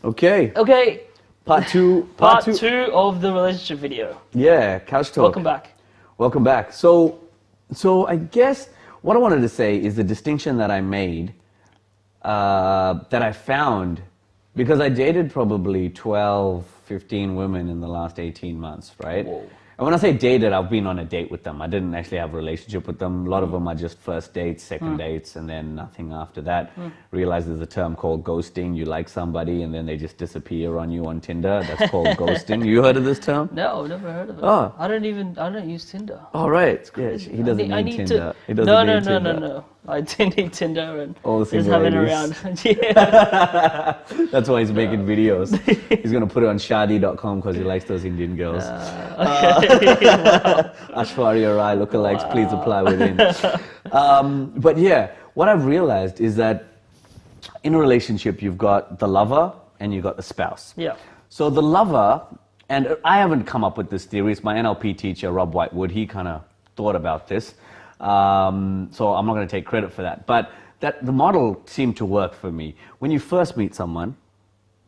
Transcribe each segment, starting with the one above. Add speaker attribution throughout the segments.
Speaker 1: Okay.
Speaker 2: Okay.
Speaker 1: Part two
Speaker 2: of the relationship video.
Speaker 1: Yeah, CouchTalk.
Speaker 2: Welcome back.
Speaker 1: Welcome back. So I guess what I wanted to say is the distinction that I made, that I found, because I dated probably 12, 15 women in the last 18 months, right?
Speaker 2: Whoa.
Speaker 1: And when I say dated, I've been on a date with them. I didn't actually have a relationship with them. A lot of them are just first dates, second dates, and then nothing after that. Realize there's a term called ghosting. You like somebody and then they just disappear on you on Tinder. That's called ghosting. You heard of this term?
Speaker 2: No, never heard of it.
Speaker 1: Oh.
Speaker 2: I don't use Tinder.
Speaker 1: Oh, right. Yeah, he doesn't need Tinder. He doesn't need Tinder.
Speaker 2: No. I didn't need Tinder and
Speaker 1: all the
Speaker 2: just
Speaker 1: single
Speaker 2: have it
Speaker 1: ladies.
Speaker 2: around. Yeah.
Speaker 1: That's why he's making videos. He's going to put it on shadi.com because he likes those Indian girls. Ashwarya Rai lookalikes, please apply within. But yeah, what I've realized is that in a relationship, you've got the lover and you've got the spouse.
Speaker 2: Yeah.
Speaker 1: So the lover, and I haven't come up with this theory, it's my NLP teacher, Rob Whitewood, he kind of thought about this. So I'm not going to take credit for that. But the model seemed to work for me. When you first meet someone,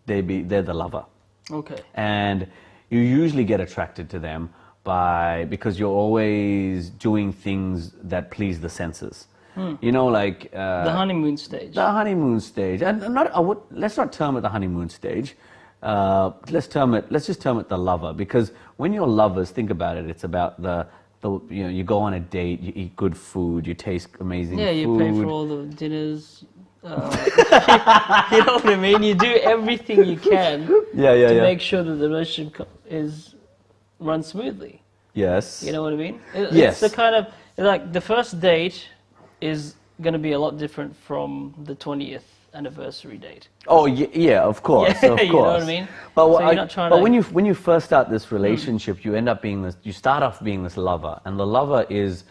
Speaker 1: they're the lover.
Speaker 2: Okay.
Speaker 1: And you usually get attracted to them because you're always doing things that please the senses. You know, like
Speaker 2: the honeymoon stage.
Speaker 1: The honeymoon stage, and let's not term it the honeymoon stage. Let's just term it the lover, because when you're lovers, think about it. It's about you go on a date, you eat good food, you taste amazing food.
Speaker 2: Yeah, you pay for all the dinners. You know what I mean? You do everything you can to make sure that the relationship runs smoothly.
Speaker 1: Yes.
Speaker 2: You know what I mean?
Speaker 1: Yes.
Speaker 2: It's the kind of, like, the first date is going to be a lot different from the 20th anniversary date.
Speaker 1: Oh yeah, of course,
Speaker 2: Yeah,
Speaker 1: of course.
Speaker 2: you know what I mean?
Speaker 1: But when you first start this relationship, you end up being this. You start off being this lover, and the lover is,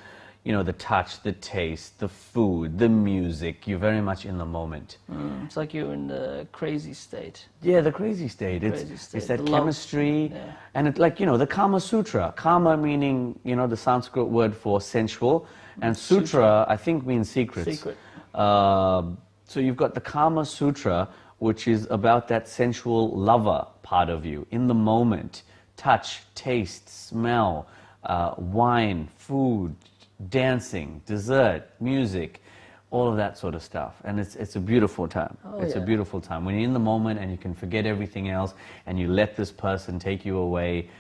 Speaker 1: you know, the touch, the taste, the food, the music. You're very much in the moment.
Speaker 2: It's like you're in the crazy state.
Speaker 1: Yeah, the crazy state. It's that chemistry, and it's like, you know, the Kama Sutra. Kama meaning, you know, the Sanskrit word for sensual, and Sutra I think means secrets.
Speaker 2: Secret.
Speaker 1: So you've got the Kama Sutra, which is about that sensual lover part of you, in the moment. Touch, taste, smell, wine, food, dancing, dessert, music, all of that sort of stuff. And it's a beautiful time. It's a beautiful time. When you're in the moment and you can forget everything else and you let this person take you away,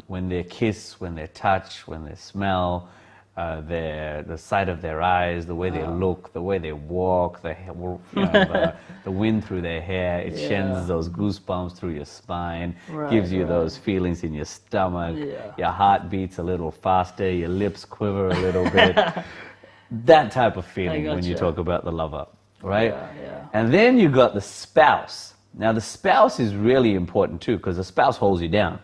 Speaker 1: when they kiss, when they touch, when they smell, the sight of their eyes, the way they look, the way they walk, the wind through their hair, it sends those goosebumps through your spine, gives you those feelings in your stomach, your heart beats a little faster, your lips quiver a little bit. That type of feeling when you talk about the lover, right?
Speaker 2: Yeah.
Speaker 1: And then you got the spouse. Now the spouse is really important too, because the spouse holds you down.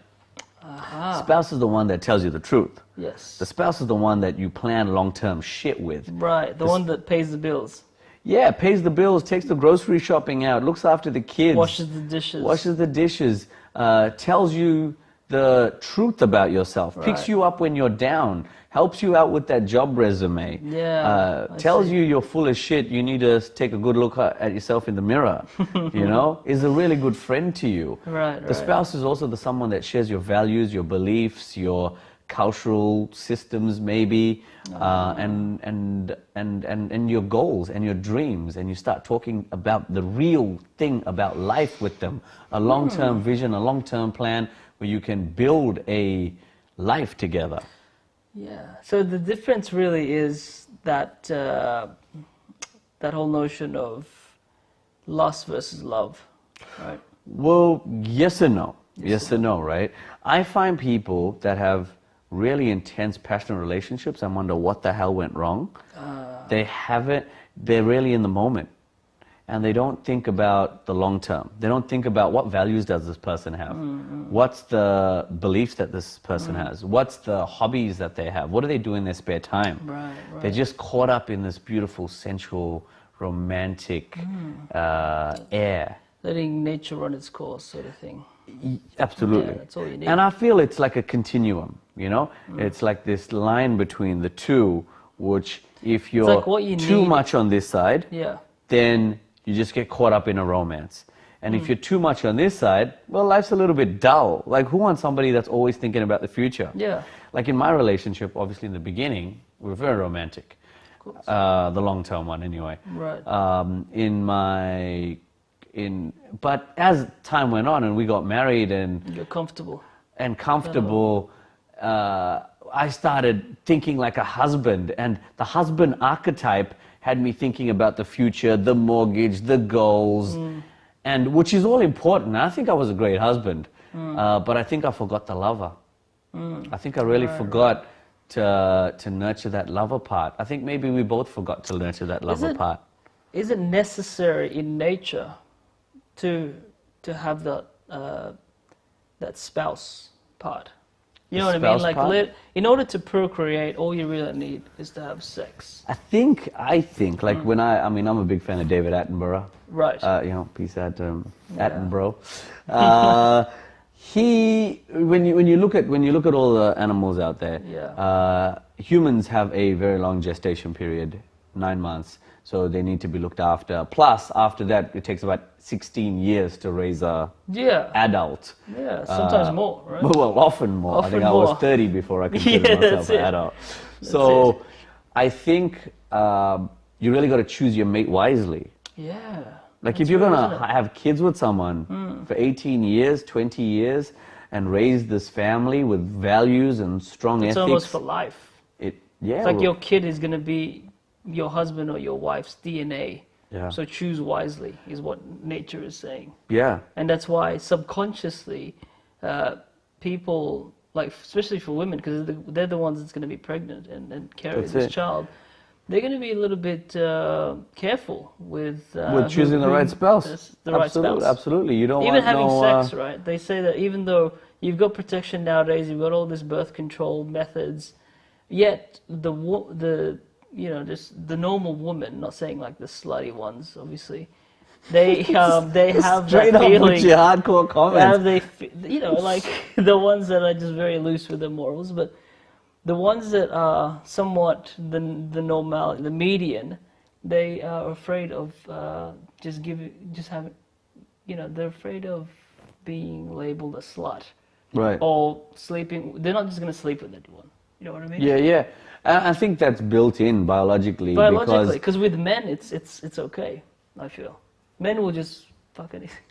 Speaker 1: Spouse is the one that tells you the truth.
Speaker 2: Yes.
Speaker 1: The spouse is the one that you plan long-term shit with.
Speaker 2: Right, the one that pays the bills.
Speaker 1: Yeah, pays the bills, takes the grocery shopping out, looks after the kids.
Speaker 2: Washes the dishes.
Speaker 1: Tells you the truth about yourself, picks you up when you're down, helps you out with that job resume.
Speaker 2: Yeah.
Speaker 1: Tells you you're full of shit, you need to take a good look at yourself in the mirror. You know, is a really good friend to you.
Speaker 2: Right.
Speaker 1: The spouse is also someone that shares your values, your beliefs, your cultural systems maybe, and your goals and your dreams, and you start talking about the real thing about life with them, a long-term vision, a long-term plan where you can build a life together.
Speaker 2: Yeah. So the difference really is that that whole notion of lust versus love, right?
Speaker 1: Well, yes and no. Yes and no, right? I find people that have really intense, passionate relationships and wonder what the hell went wrong. They're really in the moment. And they don't think about the long term. They don't think about what values does this person have? What's the beliefs that this person has? What's the hobbies that they have? What do they do in their spare time?
Speaker 2: Right.
Speaker 1: They're just caught up in this beautiful, sensual, romantic air.
Speaker 2: Letting nature run its course, sort of thing.
Speaker 1: Absolutely.
Speaker 2: Yeah, that's all you need.
Speaker 1: And I feel it's like a continuum, you know? It's like this line between the two, which if you're
Speaker 2: like
Speaker 1: too much on this side,
Speaker 2: Yeah.
Speaker 1: then you just get caught up in a romance. And if you're too much on this side, well, life's a little bit dull. Like, who wants somebody that's always thinking about the future?
Speaker 2: Yeah.
Speaker 1: Like in my relationship, obviously in the beginning, we were very romantic.
Speaker 2: Of course.
Speaker 1: The long-term one, anyway.
Speaker 2: Right.
Speaker 1: But as time went on and we got married and
Speaker 2: You're comfortable.
Speaker 1: I started thinking like a husband, and the husband archetype had me thinking about the future, the mortgage, the goals, and which is all important. I think I was a great husband, but I think I forgot the lover. I think I really forgot to nurture that lover part. I think maybe we both forgot to nurture that lover part.
Speaker 2: Is it necessary in nature to have that spouse part? You know what I mean? Like, in order to procreate, all you really need is to have sex.
Speaker 1: I think, like I'm a big fan of David Attenborough.
Speaker 2: Right.
Speaker 1: Peace out to Attenborough. When you look at all the animals out there, humans have a very long gestation period, 9 months. So they need to be looked after. Plus, after that, it takes about 16 years to raise a adult.
Speaker 2: Yeah, sometimes more, right?
Speaker 1: Well, often more. I think I was 30 before I considered myself an adult. So I think you really got to choose your mate wisely.
Speaker 2: Yeah.
Speaker 1: Like if you're going to have kids with someone for 18 years, 20 years, and raise this family with values and strong ethics.
Speaker 2: It's almost for life. It's like your kid is going to be your husband or your wife's DNA. Yeah. So choose wisely is what nature is saying. Yeah. And that's why subconsciously people, like especially for women, because they're the ones that's going to be pregnant and carry this child, they're going to be a little bit careful with
Speaker 1: choosing the right spouse.
Speaker 2: Right spouse.
Speaker 1: Absolutely. You don't
Speaker 2: even having sex, right? They say that even though you've got protection nowadays, you've got all this birth control methods, yet just the normal woman, not saying like the slutty ones, obviously, they have that feeling.
Speaker 1: With your hardcore comments.
Speaker 2: Like the ones that are just very loose with their morals, but the ones that are somewhat the median, they are afraid of they're afraid of being labeled a slut,
Speaker 1: right? Or
Speaker 2: sleeping. They're not just going to sleep with anyone. You know what I mean?
Speaker 1: Yeah, yeah. I think that's built in biologically.
Speaker 2: Because with men, it's okay. I feel men will just fuck anything.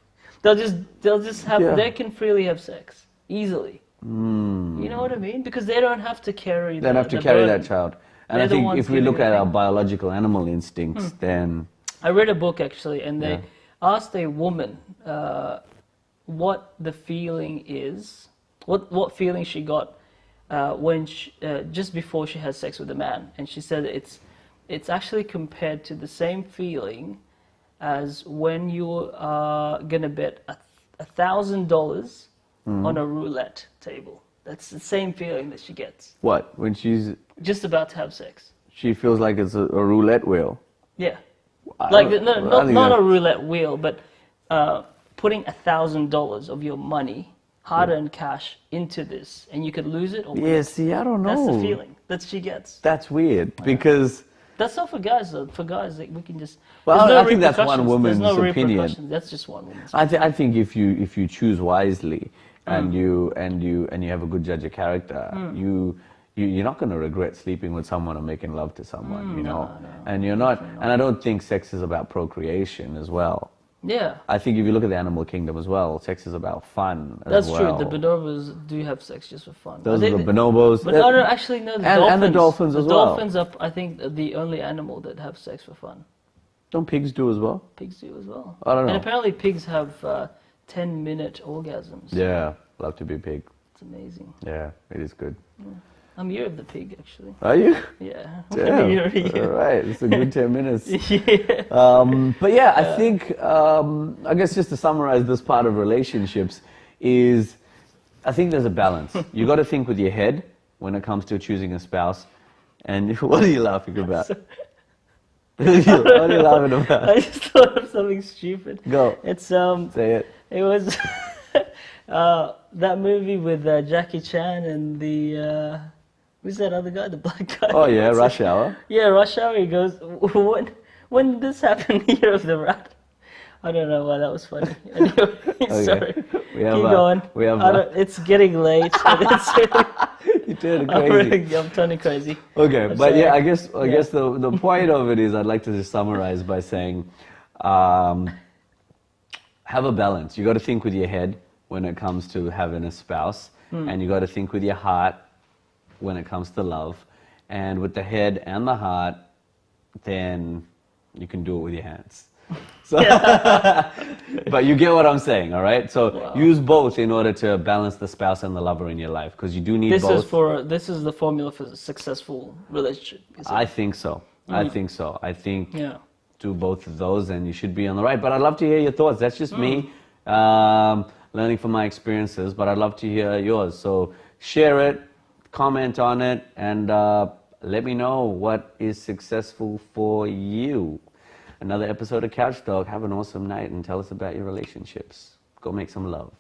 Speaker 2: They'll just have. Yeah. They can freely have sex easily. You know what I mean? Because they don't have to carry. They don't have to carry
Speaker 1: that child. And I think if we look at our biological animal instincts, then
Speaker 2: I read a book actually, and they asked a woman what the feeling is, what feeling she got. When just before she has sex with a man, and she said it's actually compared to the same feeling as when you are gonna bet $1,000 on a roulette table. That's the same feeling that she gets.
Speaker 1: What? When she's
Speaker 2: just about to have sex?
Speaker 1: She feels like it's a roulette wheel.
Speaker 2: Yeah, not a roulette wheel, but putting $1,000 of your money, hard-earned cash, into this, and you could lose it or win it.
Speaker 1: See, I don't know.
Speaker 2: That's the feeling that she gets.
Speaker 1: That's weird, because
Speaker 2: that's not for guys though. For guys, like, we can just.
Speaker 1: Well, I think that's one woman's opinion.
Speaker 2: That's just one woman's opinion.
Speaker 1: I think if you choose wisely and you have a good judge of character, you're not going to regret sleeping with someone or making love to someone, you know. No, and you're not. And I don't think sex is about procreation as well.
Speaker 2: Yeah.
Speaker 1: I think if you look at the animal kingdom as well, sex is about fun
Speaker 2: as well. That's true. The bonobos do have sex just for fun.
Speaker 1: Those are the bonobos.
Speaker 2: But no, actually, no, the dolphins.
Speaker 1: And the dolphins as well.
Speaker 2: The dolphins are, I think, the only animal that have sex for fun.
Speaker 1: Don't pigs do as well?
Speaker 2: Pigs do as well.
Speaker 1: I don't know.
Speaker 2: And apparently pigs have 10-minute orgasms.
Speaker 1: Yeah, love to be a pig.
Speaker 2: It's amazing.
Speaker 1: Yeah, it is good.
Speaker 2: Yeah. I'm year of the pig, actually.
Speaker 1: Are you?
Speaker 2: Yeah.
Speaker 1: All right, it's a good 10 minutes.
Speaker 2: Yeah.
Speaker 1: But yeah, I think, I guess just to summarize this part of relationships is, I think there's a balance. You got to think with your head when it comes to choosing a spouse. And what are you laughing about? What are you laughing about?
Speaker 2: I just thought of something stupid.
Speaker 1: Go.
Speaker 2: It's
Speaker 1: say it.
Speaker 2: It was that movie with Jackie Chan and the who's that other guy, the black guy?
Speaker 1: Oh yeah, Rush Hour.
Speaker 2: Yeah, Rush Hour. He goes, when did this happen? Year of the Rat. I don't know why that was funny. Anyway,
Speaker 1: Okay.
Speaker 2: sorry.
Speaker 1: We have,
Speaker 2: Keep going.
Speaker 1: We have,
Speaker 2: It's getting late.
Speaker 1: you turned crazy.
Speaker 2: I'm turning crazy.
Speaker 1: Okay,
Speaker 2: I'm
Speaker 1: but
Speaker 2: sorry.
Speaker 1: yeah, I guess the point of it is I'd like to just summarize by saying, have a balance. You got to think with your head when it comes to having a spouse, and you got to think with your heart when it comes to love, and with the head and the heart, then you can do it with your hands. So, but you get what I'm saying, all right? So use both in order to balance the spouse and the lover in your life, because you do need both.
Speaker 2: This is the formula for a successful relationship.
Speaker 1: I think so. I think so. I think do both of those and you should be on the right. But I'd love to hear your thoughts. That's just me learning from my experiences, but I'd love to hear yours. So share it, comment on it, and let me know what is successful for you. Another episode of CouchTalk. Have an awesome night and tell us about your relationships. Go make some love.